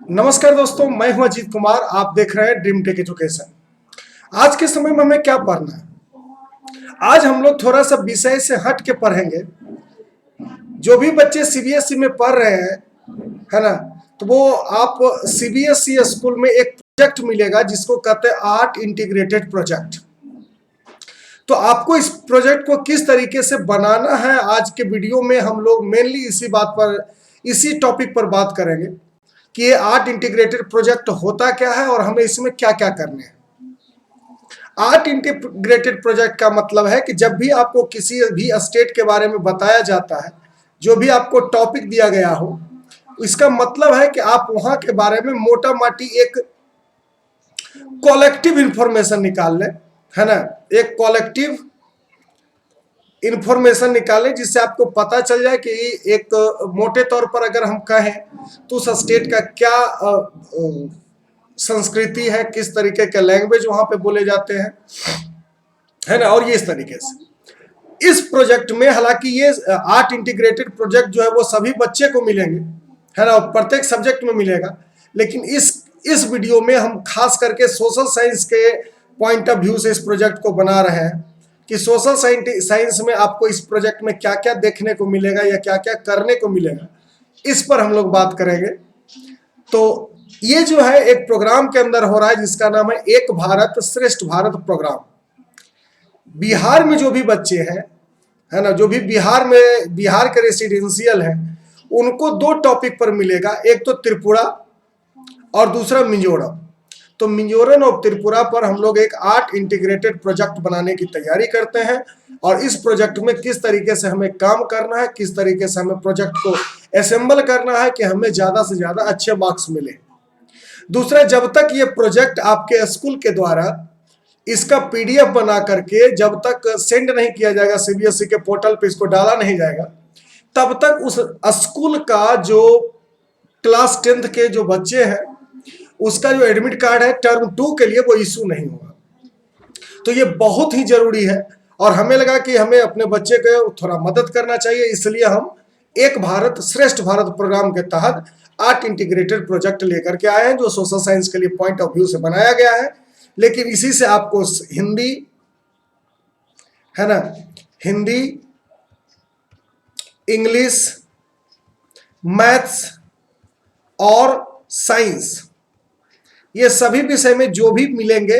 नमस्कार दोस्तों, मैं हूं अजीत कुमार। आप देख रहे हैं ड्रीम टेक एजुकेशन। आज के समय में हमें क्या पढ़ना है? आज हम लोग थोड़ा सा विषय से हट के पढ़ेंगे। जो भी बच्चे सीबीएसई में पढ़ रहे हैं, है ना, तो वो आप सीबीएसई स्कूल में एक प्रोजेक्ट मिलेगा जिसको कहते हैं आर्ट इंटीग्रेटेड प्रोजेक्ट। तो आपको इस प्रोजेक्ट को किस तरीके से बनाना है, आज के वीडियो में हम लोग मेनली इसी टॉपिक पर बात करेंगे कि ये आर्ट इंटीग्रेटेड प्रोजेक्ट होता क्या है और हमें इसमें क्या क्या करने हैं। आर्ट इंटीग्रेटेड प्रोजेक्ट का मतलब है कि जब भी आपको किसी भी स्टेट के बारे में बताया जाता है, जो भी आपको टॉपिक दिया गया हो, इसका मतलब है कि आप वहां के बारे में मोटा माटी एक कलेक्टिव इंफॉर्मेशन निकाल लें, है ना, एक कलेक्टिव इंफॉर्मेशन निकालें जिससे आपको पता चल जाए कि एक मोटे तौर पर अगर हम कहें तो उस स्टेट का क्या संस्कृति है, किस तरीके के लैंग्वेज वहां पे बोले जाते हैं, है ना। और ये इस तरीके से इस प्रोजेक्ट में, हालांकि ये आर्ट इंटीग्रेटेड प्रोजेक्ट जो है वो सभी बच्चे को मिलेंगे, है ना, प्रत्येक सब्जेक्ट में मिलेगा। लेकिन इस वीडियो में हम खास करके सोशल साइंस के पॉइंट ऑफ व्यू से इस प्रोजेक्ट को बना रहे हैं कि सोशल साइंस में आपको इस प्रोजेक्ट में क्या क्या देखने को मिलेगा या क्या क्या करने को मिलेगा, इस पर हम लोग बात करेंगे। तो ये जो है एक प्रोग्राम के अंदर हो रहा है जिसका नाम है एक भारत श्रेष्ठ भारत प्रोग्राम। बिहार में जो भी बच्चे हैं, है ना, जो भी बिहार के रेसिडेंशियल हैं, उनको दो टॉपिक पर मिलेगा। एक तो त्रिपुरा और दूसरा मिजोरम। तो मिजोरम और त्रिपुरा पर हम लोग एक आर्ट इंटीग्रेटेड प्रोजेक्ट बनाने की तैयारी करते हैं और इस प्रोजेक्ट में किस तरीके से हमें काम करना है, किस तरीके से हमें प्रोजेक्ट को असेंबल करना है कि हमें ज्यादा से ज्यादा अच्छे मार्क्स मिले। दूसरा, जब तक ये प्रोजेक्ट आपके स्कूल के द्वारा इसका पीडीएफ बना करके जब तक सेंड नहीं किया जाएगा, सीबीएसई के पोर्टल पे इसको डाला नहीं जाएगा, तब तक उस स्कूल का जो क्लास 10th के जो बच्चे हैं उसका जो एडमिट कार्ड है टर्म 2 के लिए वो इशू नहीं होगा। तो ये बहुत ही जरूरी है और हमें लगा कि हमें अपने बच्चे को थोड़ा मदद करना चाहिए, इसलिए हम एक भारत श्रेष्ठ भारत प्रोग्राम के तहत आर्ट इंटीग्रेटेड प्रोजेक्ट लेकर के आए हैं जो सोशल साइंस के लिए पॉइंट ऑफ व्यू से बनाया गया है। लेकिन इसी से आपको हिंदी, है ना, हिंदी, इंग्लिश, मैथ्स और साइंस, ये सभी विषय में जो भी मिलेंगे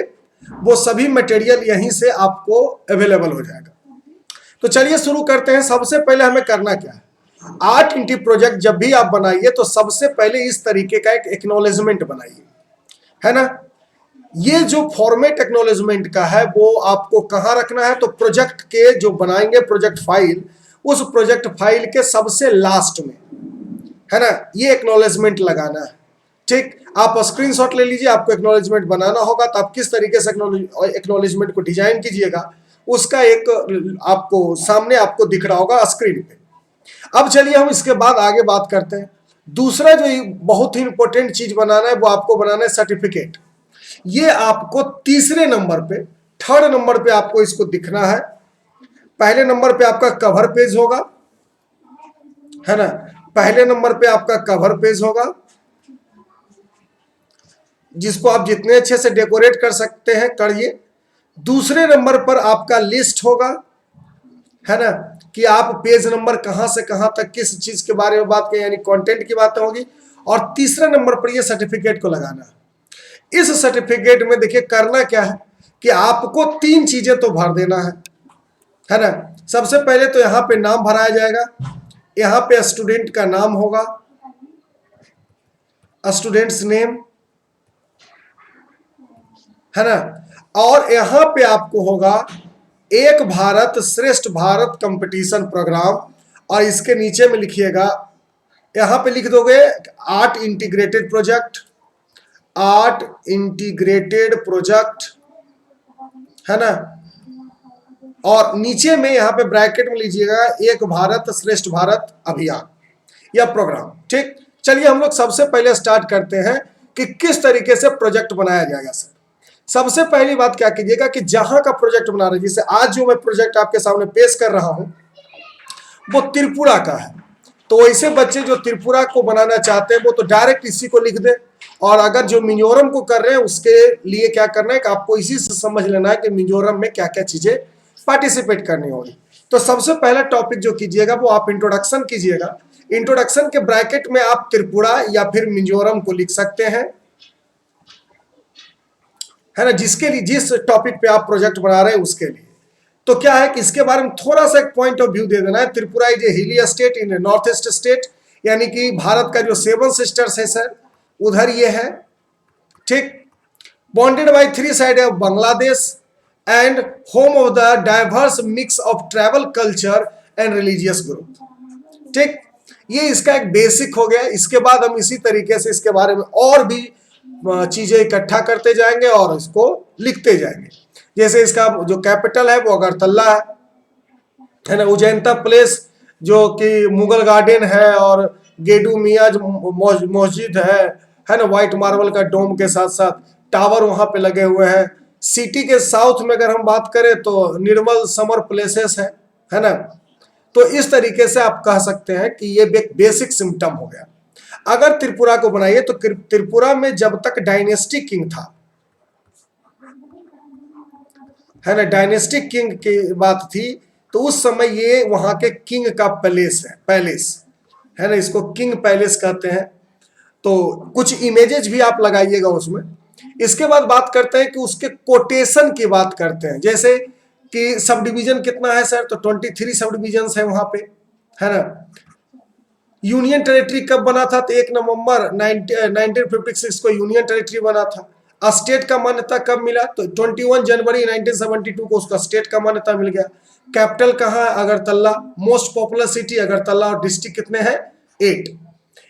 वो सभी मटेरियल यहीं से आपको अवेलेबल हो जाएगा। तो चलिए शुरू करते हैं। सबसे पहले हमें करना क्या है, आर्ट इंटी प्रोजेक्ट जब भी आप बनाइए तो सबसे पहले इस तरीके का एक एक्नॉलेजमेंट बनाइए, है ना। ये जो फॉर्मेट एक्नॉलेजमेंट का है वो आपको कहाँ रखना है, तो प्रोजेक्ट के जो बनाएंगे प्रोजेक्ट फाइल, उस प्रोजेक्ट फाइल के सबसे लास्ट में, है ना, ये एक्नॉलेजमेंट लगाना है। ठीक, आप स्क्रीनशॉट ले लीजिए। आपको एक्नॉलेजमेंट बनाना होगा तो आप किस तरीके से एक्नॉलेजमेंट को डिजाइन कीजिएगा उसका एक आपको सामने आपको दिख रहा होगा स्क्रीन पे। अब चलिए हम इसके बाद आगे बात करते हैं। दूसरा जो बहुत ही इंपॉर्टेंट चीज बनाना है वो आपको बनाना है सर्टिफिकेट। ये आपको तीसरे नंबर पे, थर्ड नंबर पे आपको इसको दिखना है। पहले नंबर पे आपका कवर पेज होगा, है ना, पहले नंबर पे आपका कवर पेज होगा जिसको आप जितने अच्छे से डेकोरेट कर सकते हैं करिए। दूसरे नंबर पर आपका लिस्ट होगा, है ना, कि आप पेज नंबर कहां से कहां तक किस चीज के बारे में बात करें, यानी कंटेंट की बातें होगी। और तीसरे नंबर पर ये सर्टिफिकेट को लगाना है। इस सर्टिफिकेट में देखिए करना क्या है कि आपको 3 चीजें तो भर देना है ना। सबसे पहले तो यहां पे नाम भराया जाएगा। यहां पे स्टूडेंट का नाम होगा, स्टूडेंट्स नेम, है ना। और यहां पे आपको होगा एक भारत श्रेष्ठ भारत कंपटीशन प्रोग्राम, और इसके नीचे में लिखिएगा, यहां पे लिख दोगे art integrated project, art integrated project, है ना। और नीचे में यहां पे ब्रैकेट में लीजिएगा एक भारत श्रेष्ठ भारत अभियान या प्रोग्राम। ठीक, चलिए हम लोग सबसे पहले स्टार्ट करते हैं कि किस तरीके से प्रोजेक्ट बनाया जाएगा। सर, सबसे पहली बात क्या कीजिएगा कि जहां का प्रोजेक्ट बना रहे हैं, जैसे आज जो मैं प्रोजेक्ट आपके सामने पेश कर रहा हूं, वो त्रिपुरा का है। तो ऐसे बच्चे जो त्रिपुरा को बनाना चाहते हैं वो तो डायरेक्ट इसी को लिख दे, और अगर जो मिजोरम को कर रहे हैं उसके लिए क्या करना है कि आपको इसी से समझ लेना है कि मिजोरम में क्या क्या चीजें पार्टिसिपेट करनी होगी। तो सबसे पहला टॉपिक जो कीजिएगा वो आप इंट्रोडक्शन कीजिएगा। इंट्रोडक्शन के ब्रैकेट में आप त्रिपुरा या फिर मिजोरम को लिख सकते हैं, है ना, जिसके लिए जिस टॉपिक पे आप प्रोजेक्ट बना रहे हैं उसके लिए। तो क्या है कि इसके बारे में थोड़ा सा एक पॉइंट ऑफ व्यू दे देना है। त्रिपुरा इज ए हिली state in north east state, यानी कि भारत का जो 7 सिस्टर्स है सर उधर ये है, ठीक। Bonded by 3 side of Bangladesh and home of the diverse mix of tribal culture and religious group, ठीक। ये इसका एक बेसिक हो गया। इसके बाद हम इसी तरीके से इसके बारे में और भी चीजें इकट्ठा करते जाएंगे और इसको लिखते जाएंगे। जैसे इसका जो कैपिटल है वो अगरतला है ना, उजैनता प्लेस जो कि मुगल गार्डन है, और गेडू मियाँ मस्जिद है ना, व्हाइट मार्बल का डोम के साथ साथ टावर वहां पे लगे हुए हैं। सिटी के साउथ में अगर हम बात करें तो निर्मल समर प्लेसेस है ना। तो इस तरीके से आप कह सकते हैं कि ये बेसिक सिम्टम हो गया। अगर त्रिपुरा को बनाइए तो त्रिपुरा में जब तक डायनेस्टिक किंग था, है ना, डायनेस्टिक किंग की बात थी, तो उस समय ये वहां के किंग का पैलेस है ना, इसको किंग पैलेस कहते हैं। तो कुछ इमेजेस भी आप लगाइएगा उसमें। इसके बाद बात करते हैं कि उसके कोटेशन की बात करते हैं, जैसे कि सब डिवीजन कितना है सर, तो 23 सब डिवीजन है वहां पे, है ना। यूनियन टेरिटरी कब बना था, तो 1 नवंबर 1956 को यूनियन टेरिटरी बना था। स्टेट का मान्यता कब मिला, तो 21 जनवरी 1972 को उसका स्टेट का मान्यता मिल गया। कैपिटल कहाँ है, Agartala. Most popular city Agartala, और डिस्ट्रिक्ट कितने हैं, 8।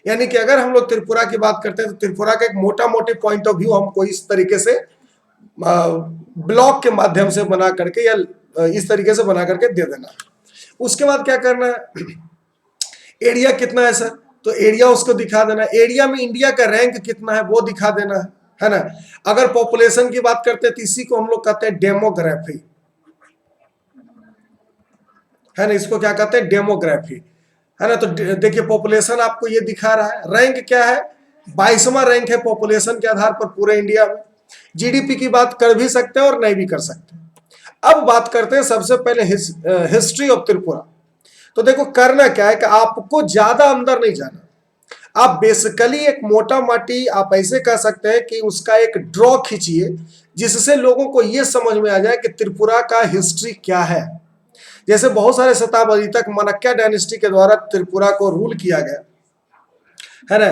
यानी कि अगर हम लोग त्रिपुरा की बात करते हैं तो त्रिपुरा का एक मोटा मोटी पॉइंट ऑफ व्यू हमको इस तरीके से ब्लॉक के माध्यम से बना करके या इस तरीके से बना करके दे देना। उसके बाद क्या करना है, एरिया कितना है सर, तो एरिया उसको दिखा देना। एरिया में इंडिया का रैंक कितना है वो दिखा देना है ना। अगर पॉपुलेशन की बात करते हैं तो इसी को हम लोग कहते हैं डेमोग्राफी, है ना, इसको क्या कहते हैं, डेमोग्राफी, है ना। तो देखिए पॉपुलेशन आपको ये दिखा रहा है। रैंक क्या है, 22वां रैंक है पॉपुलेशन के आधार पर पूरे इंडिया में। जीडीपी की बात कर भी सकते हैं और नहीं भी कर सकते। अब बात करते हैं सबसे पहले हिस्ट्री ऑफ त्रिपुरा। तो देखो करना क्या है कि आपको ज्यादा अंदर नहीं जाना, आप बेसिकली एक मोटा माटी आप ऐसे कह सकते हैं कि उसका एक ड्रॉ खींचिए जिससे लोगों को यह समझ में आ जाए कि त्रिपुरा का हिस्ट्री क्या है। जैसे बहुत सारे शताब्दी तक मनक्या डायनेस्टी के द्वारा त्रिपुरा को रूल किया गया, है ना,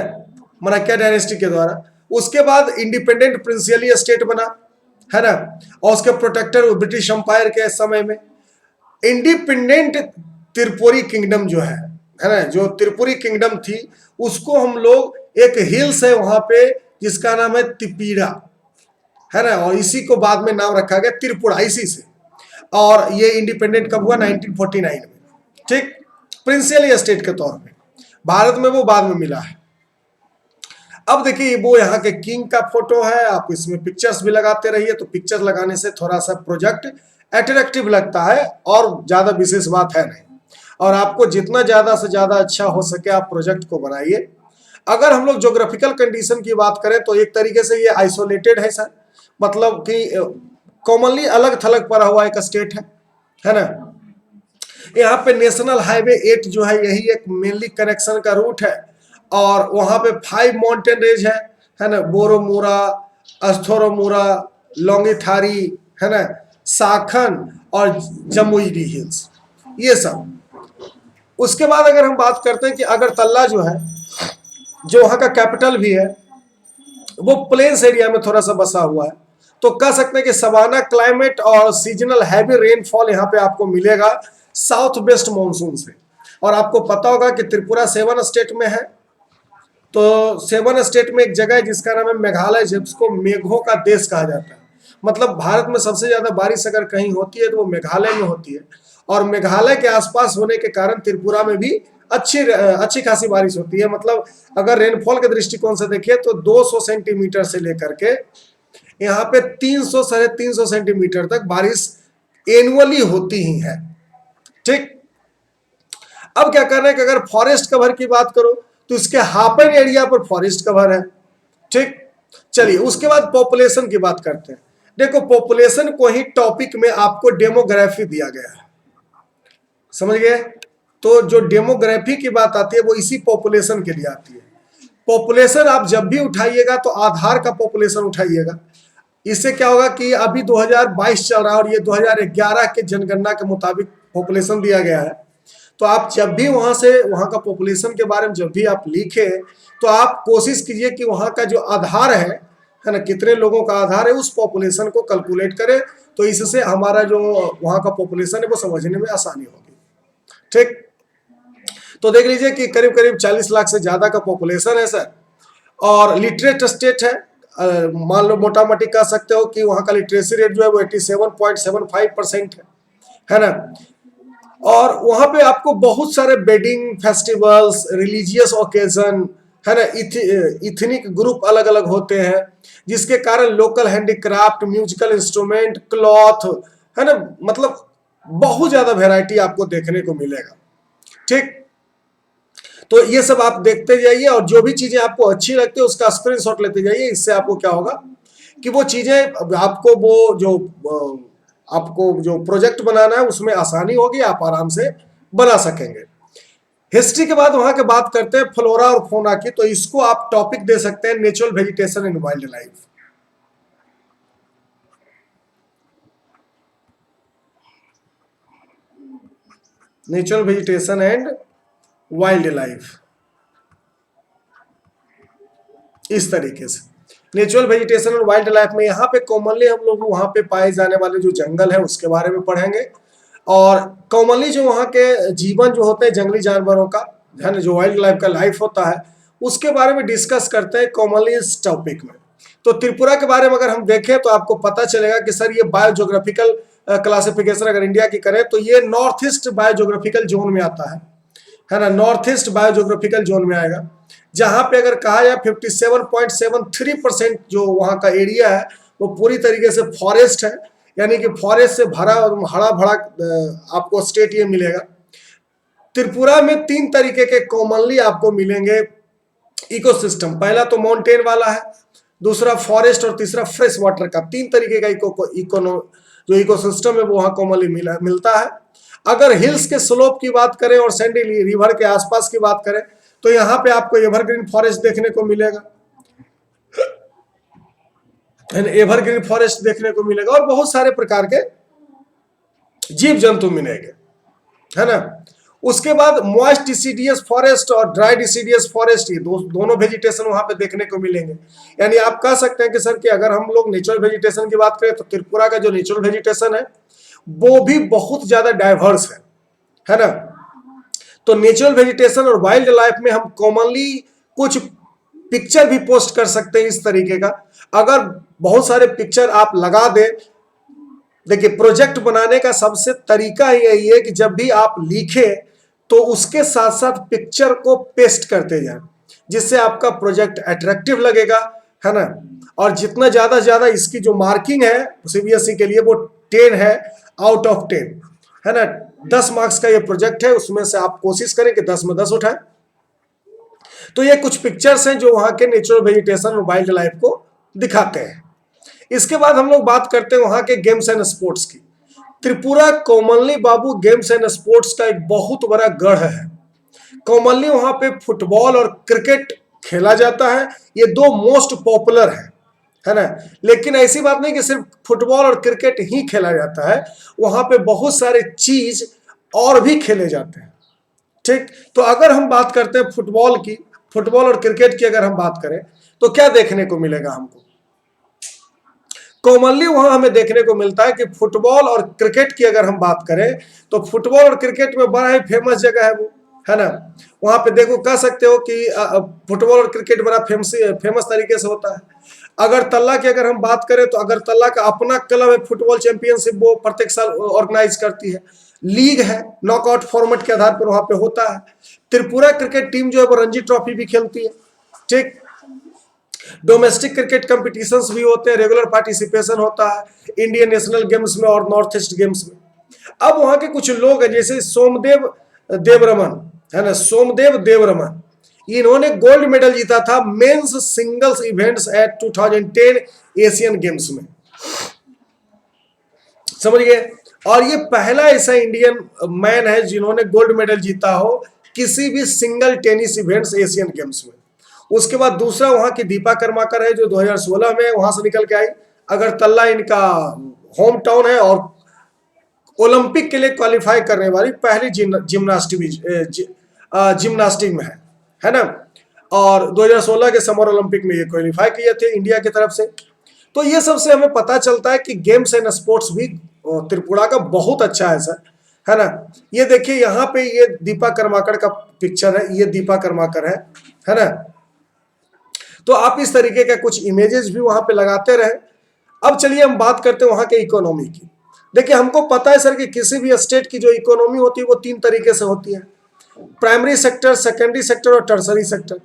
मनक्या डायनेस्टी के द्वारा। उसके बाद इंडिपेंडेंट प्रिंसियली स्टेट बना, है ना, और उसके प्रोटेक्टर ब्रिटिश एम्पायर के समय में इंडिपेंडेंट त्रिपुरी किंगडम जो है ना, जो त्रिपुरी किंगडम थी उसको हम लोग, एक हिल्स है वहां पे जिसका नाम है तिपीड़ा, है ना, और इसी को बाद में नाम रखा गया त्रिपुरा इसी से। और ये इंडिपेंडेंट कब हुआ, 1949 में, ठीक, प्रिंसियली स्टेट के तौर पे। भारत में वो बाद में मिला है। अब देखिए वो यहाँ के किंग का फोटो है, आप इसमें पिक्चर्स भी लगाते रहिए, तो पिक्चर लगाने से थोड़ा सा प्रोजेक्ट अट्रैक्टिव लगता है और ज्यादा विशेष बात है नहीं। और आपको जितना ज्यादा से ज्यादा अच्छा हो सके आप प्रोजेक्ट को बनाइए। अगर हम लोग ज्योग्राफिकल कंडीशन की बात करें तो एक तरीके से ये आइसोलेटेड है सर, मतलब कि कॉमनली अलग थलग पड़ा हुआ एक स्टेट है ना। यहाँ पे नेशनल हाईवे 8 जो है यही एक मेनली कनेक्शन का रूट है, और वहां पे 5 माउंटेन रेंज है ना, बोरोमुरा, अस्थोरोमुरा, लोंगिथारी, है ना, साखन और जमुई हिल्स, ये सब। उसके बाद अगर हम बात करते हैं कि अगरतला जो है, जो वहां का कैपिटल भी है, वो प्लेन्स एरिया में थोड़ा सा बसा हुआ है। तो कह सकते हैं कि सवाना क्लाइमेट और सीजनल हैवी रेनफॉल यहाँ पे आपको मिलेगा साउथ वेस्ट मानसून से। और आपको पता होगा कि त्रिपुरा 7 स्टेट में है, तो 7 स्टेट में एक जगह है जिसका नाम है मेघालय, जिसको मेघों का देश कहा जाता है। मतलब भारत में सबसे ज्यादा बारिश अगर कहीं होती है तो वो मेघालय में होती है, और मेघालय के आसपास होने के कारण त्रिपुरा में भी अच्छी खासी बारिश होती है। मतलब अगर रेनफॉल के दृष्टिकोण से देखिए तो 200 सेंटीमीटर से लेकर के यहाँ पे 300 साढ़े 300 सेंटीमीटर तक बारिश एनुअली होती ही है, ठीक। क्या कर रहे हैं कि अगर फॉरेस्ट कवर की बात करो तो इसके हापन एरिया पर फॉरेस्ट कवर है। ठीक, चलिए उसके बाद पॉपुलेशन की बात करते हैं। देखो पॉपुलेशन को ही टॉपिक में आपको डेमोग्राफी दिया गया है, समझ गए? तो जो डेमोग्राफी की बात आती है वो इसी पॉपुलेशन के लिए आती है। पॉपुलेशन आप जब भी उठाइएगा तो आधार का पॉपुलेशन उठाइएगा। इससे क्या होगा कि अभी 2022 चल रहा है और ये 2011 के जनगणना के मुताबिक पॉपुलेशन दिया गया है। तो आप जब भी वहां से वहां का पॉपुलेशन के बारे में जब भी आप लिखे तो आप कोशिश कीजिए कि वहां का जो आधार है ना, कितने लोगों का आधार है, उस पॉपुलेशन को कैलकुलेट करें। तो इससे हमारा जो वहां का पॉपुलेशन है वो समझने में आसानी होगी। ठीक, तो देख लीजिए कि करीब करीब 40 लाख से ज्यादा का पॉपुलेशन है सर। और लिटरेट स्टेट है, मान लो मोटा मोटी कह सकते हो कि वहां का लिटरेसी रेट जो है वो 87.75% है ना। और वहां पे आपको बहुत सारे वेडिंग फेस्टिवल्स, रिलीजियस ओकेजन है ना, इथनिक ग्रुप अलग अलग होते हैं, जिसके कारण local handicraft, musical instrument, cloth है ना, मतलब बहुत ज्यादा वैरायटी आपको देखने को मिलेगा। ठीक, तो ये सब आप देखते जाइए और जो भी चीजें आपको अच्छी लगती है उसका स्क्रीनशॉट लेते जाइए। इससे आपको क्या होगा कि वो चीजें आपको आपको जो प्रोजेक्ट बनाना है उसमें आसानी होगी, आप आराम से बना सकेंगे। हिस्ट्री के बाद वहां के बात करते हैं फ्लोरा और फौना की, तो इसको आप टॉपिक दे सकते हैं natural vegetation and wild life. Natural vegetation and wild life, इस तरीके से नेचुरल वेजिटेशन और वाइल्ड लाइफ में यहाँ पे कॉमनली हम लोग वहाँ पे पाए जाने वाले जो जंगल है उसके बारे में पढ़ेंगे। और कॉमनली जो वहाँ के जीवन जो होते हैं जंगली जानवरों का है ना, जो वाइल्ड लाइफ का लाइफ होता है उसके बारे में डिस्कस करते हैं कॉमनली इस टॉपिक में। तो त्रिपुरा के बारे में अगर हम देखें तो आपको पता चलेगा कि सर ये बायोजियोग्राफिकल क्लासिफिकेशन अगर इंडिया की करें तो ये नॉर्थ ईस्ट बायोजियोग्राफिकल जोन में आता है ना, नॉर्थ ईस्ट बायोजियोग्राफिकल जोन में आएगा। जहां पे अगर कहा जाए 57.73% जो वहां का एरिया है वो पूरी तरीके से फॉरेस्ट है, यानी कि फॉरेस्ट से भरा और हरा भरा आपको स्टेट ये मिलेगा। त्रिपुरा में 3 तरीके के कॉमनली आपको मिलेंगे इकोसिस्टम। पहला तो माउंटेन वाला है, दूसरा फॉरेस्ट और तीसरा फ्रेश वाटर का। 3 तरीके का जो इकोसिस्टम है वो वहां कॉमनली मिलता है। अगर हिल्स के स्लोप की बात करें और सैंडी रिवर के आसपास की बात करें तो यहाँ पे आपको एवरग्रीन फॉरेस्ट देखने को मिलेगा, एवरग्रीन फॉरेस्ट देखने को मिलेगा और बहुत सारे प्रकार के जीव जंतु मिलेंगे, है ना। उसके बाद मॉइस्ट डिसीडियस फॉरेस्ट और ड्राई डिसीडियस फॉरेस्ट, ये दोनों वेजिटेशन वहां पे देखने को मिलेंगे। यानी आप कह सकते हैं कि सर कि अगर हम लोग नेचुरल वेजिटेशन की बात करें तो त्रिपुरा का जो नेचुरल वेजिटेशन है वो भी बहुत ज्यादा डाइवर्स है ना। तो नेचुरल वेजिटेशन और वाइल्ड लाइफ में हम कॉमनली कुछ पिक्चर भी पोस्ट कर सकते हैं इस तरीके का। अगर बहुत सारे पिक्चर आप लगा दे, देखिए प्रोजेक्ट बनाने का सबसे तरीका यही है कि जब भी आप लिखे तो उसके साथ साथ पिक्चर को पेस्ट करते जाएं, जिससे आपका प्रोजेक्ट अट्रैक्टिव लगेगा, है ना। और जितना ज्यादा ज्यादा इसकी जो मार्किंग है सीबीएसई के लिए वो 10 है आउट ऑफ 10, है ना। 10 मार्क्स का ये प्रोजेक्ट है, उसमें से आप कोशिश करें कि 10 में 10 उठाएं। तो ये कुछ पिक्चर्स हैं जो वहां के नेचुरल वेजिटेशन और वाइल्ड लाइफ को दिखाते हैं। इसके बाद हम लोग बात करते हैं वहां के गेम्स एंड स्पोर्ट्स की। Tripura commonly Babu games and sports का एक बहुत बड़ा गढ़ है। कॉमनली वहां पे फुटबॉल और क्रिकेट खेला जाता है, ये 2 मोस्ट पॉपुलर है ना। लेकिन ऐसी बात नहीं कि सिर्फ फुटबॉल और क्रिकेट ही खेला जाता है, वहां पे बहुत सारे चीज और भी खेले जाते हैं। ठीक, तो अगर हम बात करते हैं फुटबॉल और क्रिकेट की अगर हम बात करें तो क्या देखने को मिलेगा हमको? कॉमनली वहां हमें देखने को मिलता है कि फुटबॉल और क्रिकेट की अगर हम बात करें तो फुटबॉल और क्रिकेट में बड़ा ही फेमस जगह है वो, है ना। वहां पे देखो कह सकते हो कि फुटबॉल और क्रिकेट बड़ा फेमस तरीके से होता है। अगरतला की अगर हम बात करें तो अगरतला का अपना क्लब है फुटबॉल चैंपियनशिप, वो प्रत्येक साल ऑर्गेनाइज करती है। लीग है, नॉकआउट फॉर्मेट के आधार पर वहां पे होता है। त्रिपुरा क्रिकेट टीम जो है वो रणजी ट्रॉफी भी खेलती है। ठीक, डोमेस्टिक क्रिकेट कंपटीशंस भी होते हैं, रेगुलर पार्टिसिपेशन होता है इंडियन नेशनल गेम्स में और नॉर्थ ईस्ट गेम्स में। अब वहां के कुछ लोग हैं जैसे सोमदेव देवरमन, है ना, सोमदेव देवरमन, इन्होंने गोल्ड मेडल जीता था men's singles events at 2010 Asian games में, समझ गए। और ये पहला ऐसा इंडियन मैन है जिन्होंने गोल्ड मेडल जीता हो किसी भी single tennis events Asian games में। उसके बाद दूसरा वहां की दीपा कर्माकर है जो 2016 में वहां से निकल के आई, अगरतला इनका होम टाउन है, और ओलंपिक के लिए क्वालिफाई करने वाली पहली जिम्नास्टिक में है ना। और 2016 के समर ओलंपिक में ये क्वालिफाई किए थे इंडिया की तरफ से। तो ये सबसे हमें पता चलता है कि गेम्स एंड स्पोर्ट्स भी त्रिपुरा का बहुत अच्छा है सर, है ना। ये देखिए यहाँ पे ये दीपा कर्माकर का पिक्चर है, ये दीपा कर्माकर है ना। तो आप इस तरीके का कुछ इमेजेस भी वहां पे लगाते रहे। अब चलिए हम बात करते हैं वहां के इकोनॉमी की। देखिए हमको पता है सर कि किसी भी स्टेट की जो इकोनॉमी होती है वो 3 तरीके से होती है, प्राइमरी सेक्टर, सेकेंडरी सेक्टर और टर्सरी सेक्टर।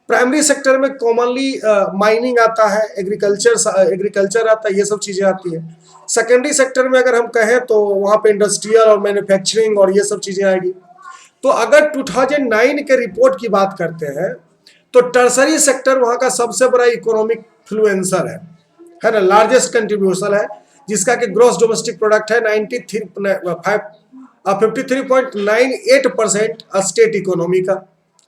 प्राइमरी सेक्टर में कॉमनली माइनिंग आता है, एग्रीकल्चर आता है, ये सब चीजें आती है। सेकेंडरी सेक्टर में अगर हम कहें तो वहां पे इंडस्ट्रियल और मैन्युफैक्चरिंग और ये सब चीजें आएगी। तो अगर 2009 के रिपोर्ट की बात करते हैं तो टर्सरी सेक्टर वहां का सबसे बड़ा इकोनॉमिक फ्लुएंसर है ना, लार्जेस्ट कंट्रीब्यूशन है, जिसका कि ग्रॉस डोमेस्टिक प्रोडक्ट है 53.98% स्टेट इकोनॉमी का,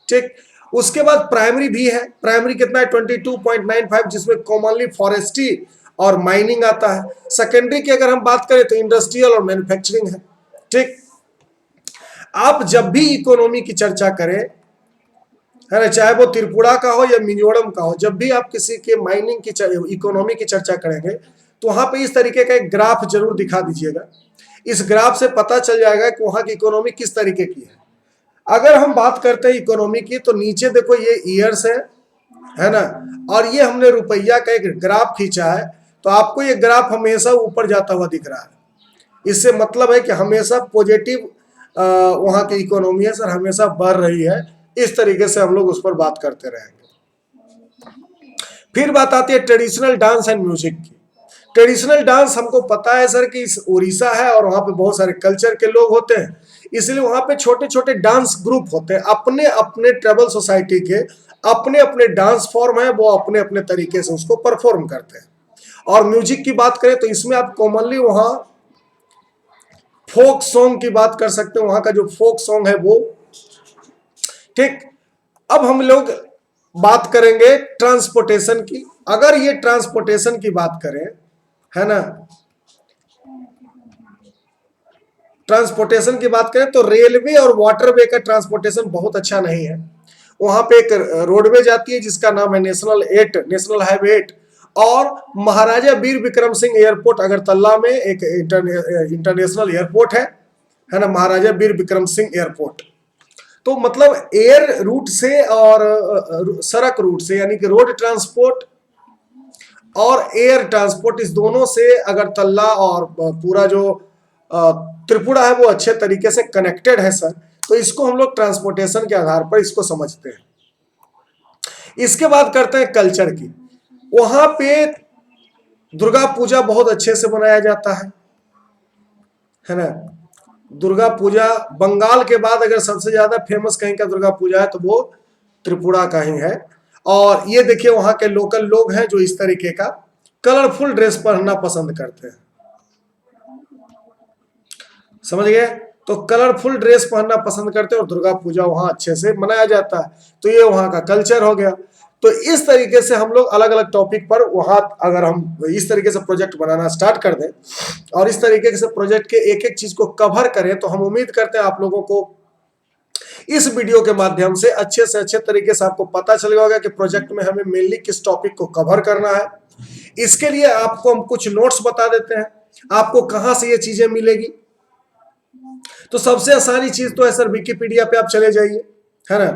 ठीक। उसके बाद प्राइमरी भी है, प्राइमरी कितना है 22.95, जिसमें कॉमनली फॉरेस्ट्री और माइनिंग आता है। सेकेंडरी की अगर हम बात करें तो इंडस्ट्रियल और मैन्युफैक्चरिंग है, ठीक। आप जब भी इकोनॉमी की चर्चा करें, है ना, चाहे वो त्रिपुरा का हो या मिजोरम का हो, जब भी आप किसी के माइनिंग की इकोनॉमी की चर्चा करेंगे तो वहां पे इस तरीके का एक ग्राफ जरूर दिखा दीजिएगा। इस ग्राफ से पता चल जाएगा कि वहां की इकोनॉमी किस तरीके की है। अगर हम बात करते हैं इकोनॉमी की तो नीचे देखो ये ईयर्स है ना, और ये हमने रुपया का एक ग्राफ खींचा है, तो आपको ये ग्राफ हमेशा ऊपर जाता हुआ दिख रहा है। इससे मतलब है कि हमेशा पॉजिटिव वहां की इकोनॉमी है सर, हमेशा बढ़ रही है। इस तरीके से हम लोग उस पर बात करते रहेंगे। फिर बात आती है ट्रेडिशनल डांस एंड म्यूजिक की। ट्रेडिशनल डांस हमको पता है सर कि इस उड़ीसा है और वहां पे बहुत सारे कल्चर के लोग होते हैं, इसलिए वहां पे छोटे छोटे डांस ग्रुप होते हैं, अपने अपने ट्राइबल सोसाइटी के अपने अपने डांस फॉर्म है, वो अपने अपने तरीके से उसको परफॉर्म करते हैं। और म्यूजिक की बात करें तो इसमें आप कॉमनली वहां फोक सॉन्ग की बात कर सकते हो, वहां का जो फोक सॉन्ग है वो, ठीक। अब हम लोग बात करेंगे ट्रांसपोर्टेशन की। अगर ये ट्रांसपोर्टेशन की बात करें, है ना, ट्रांसपोर्टेशन की बात करें तो रेलवे और वाटरवे का ट्रांसपोर्टेशन बहुत अच्छा नहीं है। वहां पे एक रोडवे जाती है जिसका नाम है नेशनल हाईवे 8, और महाराजा वीर विक्रम सिंह एयरपोर्ट अगरतला में एक इंटरनेशनल एयरपोर्ट है ना, महाराजा वीर विक्रम सिंह एयरपोर्ट। तो मतलब एयर रूट से और सड़क रूट से, यानी कि रोड ट्रांसपोर्ट और एयर ट्रांसपोर्ट, इस दोनों से अगरतला और पूरा जो त्रिपुरा है वो अच्छे तरीके से कनेक्टेड है सर। तो इसको हम लोग ट्रांसपोर्टेशन के आधार पर इसको समझते हैं। इसके बाद करते हैं कल्चर की। वहां पे दुर्गा पूजा बहुत अच्छे से मनाया जाता है ना। दुर्गा पूजा बंगाल के बाद अगर सबसे ज्यादा फेमस कहीं का दुर्गा पूजा है तो वो त्रिपुरा का ही है। और ये देखिए वहां के लोकल लोग हैं जो इस तरीके का कलरफुल ड्रेस पहनना पसंद करते हैं, समझ गए। तो कलरफुल ड्रेस पहनना पसंद करते हैं और दुर्गा पूजा वहां अच्छे से मनाया जाता है। तो ये वहां का कल्चर हो गया। तो इस तरीके से हम लोग अलग अलग टॉपिक पर वहां अगर हम इस तरीके से प्रोजेक्ट बनाना स्टार्ट कर दें और इस तरीके से प्रोजेक्ट के एक एक चीज को कवर करें, तो हम उम्मीद करते हैं आप लोगों को इस वीडियो के माध्यम से अच्छे तरीके से आपको पता चल गया होगा कि प्रोजेक्ट में हमें मेनली किस टॉपिक को कवर करना है। इसके लिए आपको हम कुछ नोट्स बता देते हैं, आपको कहां से ये चीजें मिलेगी। तो सबसे आसानी चीज तो है सर विकिपीडिया पे आप चले जाइए, है ना।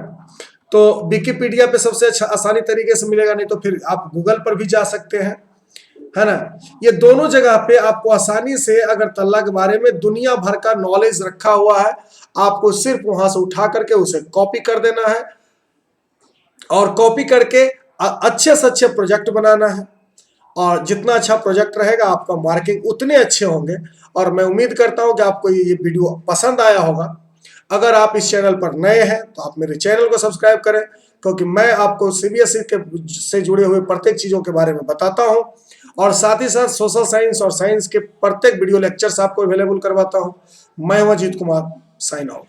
तो विकिपीडिया पे सबसे अच्छा आसानी तरीके से मिलेगा, नहीं तो फिर आप गूगल पर भी जा सकते हैं, है ना। ये दोनों जगह पे आपको आसानी से अगरतला के बारे में दुनिया भर का नॉलेज रखा हुआ है। आपको सिर्फ वहां से उठा करके उसे कॉपी कर देना है और कॉपी करके अच्छे से अच्छे प्रोजेक्ट बनाना है। और जितना अच्छा प्रोजेक्ट रहेगा आपका मार्किंग उतने अच्छे होंगे। और मैं उम्मीद करता हूं कि आपको ये वीडियो पसंद आया होगा। अगर आप इस चैनल पर नए हैं तो आप मेरे चैनल को सब्सक्राइब करें, क्योंकि मैं आपको सीबीएसई के से जुड़े हुए प्रत्येक चीज़ों के बारे में बताता हूं, और साथ ही साथ सोशल साइंस और साइंस के प्रत्येक वीडियो लेक्चर्स आपको अवेलेबल करवाता हूं। मैं हूं अजीत कुमार, साइन ऑफ।